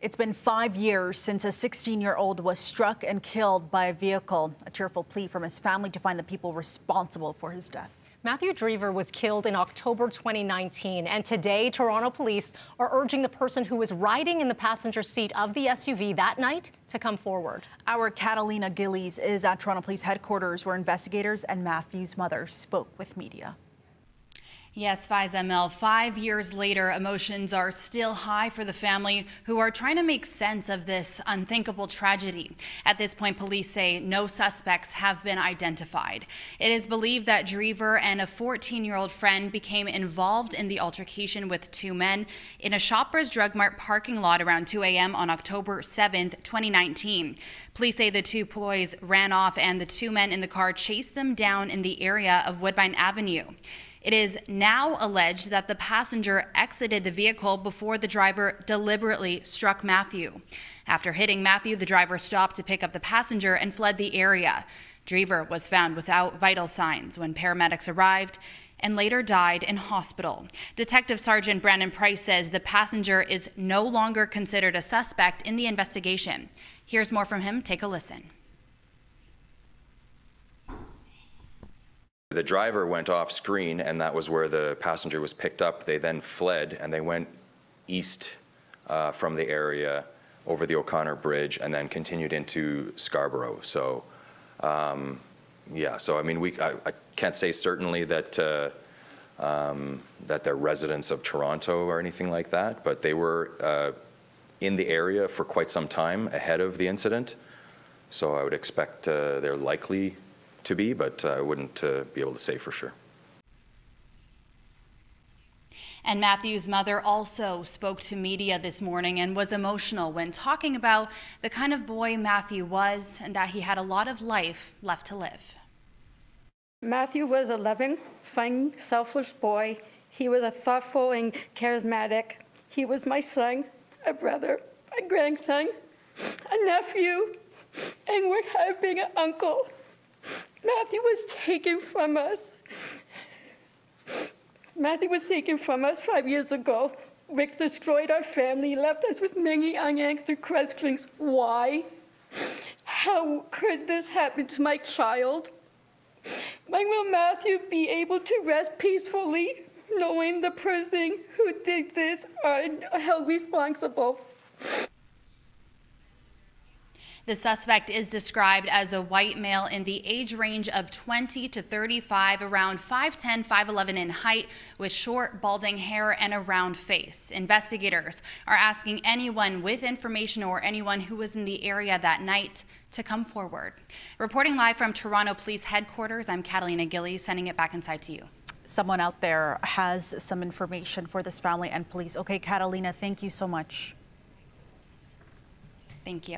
It's been 5 years since a 16-year-old was struck and killed by a vehicle. A tearful plea from his family to find the people responsible for his death. Matthew Dreaver was killed in October 2019, and today Toronto police are urging the person who was riding in the passenger seat of the SUV that night to come forward. Our Catalina Gillies is at Toronto Police headquarters, where investigators and Matthew's mother spoke with media. Yes, Faiza Mel, 5 years later, emotions are still high for the family who are trying to make sense of this unthinkable tragedy. At this point, police say no suspects have been identified. It is believed that Dreaver and a 14-year-old friend became involved in the altercation with two men in a Shoppers Drug Mart parking lot around 2 a.m. on October 7th, 2019. Police say the two boys ran off and the two men in the car chased them down in the area of Woodbine Avenue. It is now alleged that the passenger exited the vehicle before the driver deliberately struck Matthew. After hitting Matthew, the driver stopped to pick up the passenger and fled the area. Dreaver was found without vital signs when paramedics arrived and later died in hospital. Detective Sergeant Brandon Price says the passenger is no longer considered a suspect in the investigation. Here's more from him. Take a listen. The driver went off screen, and that was where the passenger was picked up. They then fled, and they went east from the area over the O'Connor Bridge and then continued into Scarborough. So, yeah, so I mean, I can't say certainly that, that they're residents of Toronto or anything like that, but they were in the area for quite some time ahead of the incident. So I would expect they're likely to be, but I wouldn't be able to say for sure. And Matthew's mother also spoke to media this morning and was emotional when talking about the kind of boy Matthew was and that he had a lot of life left to live. Matthew was a loving, fun, selfless boy. He was a thoughtful and charismatic. He was my son, a brother, a grandson, a nephew, and we're having an uncle. Matthew was taken from us. Matthew was taken from us 5 years ago. Rick destroyed our family, left us with many unanswered questions. Why? How could this happen to my child? When will Matthew be able to rest peacefully, knowing the person who did this are held responsible? The suspect is described as a white male in the age range of 20 to 35, around 5'10", 5'11" in height, with short, balding hair and a round face. Investigators are asking anyone with information or anyone who was in the area that night to come forward. Reporting live from Toronto Police Headquarters, I'm Catalina Gillies, sending it back inside to you. Someone out there has some information for this family and police. Okay, Catalina, thank you so much. Thank you.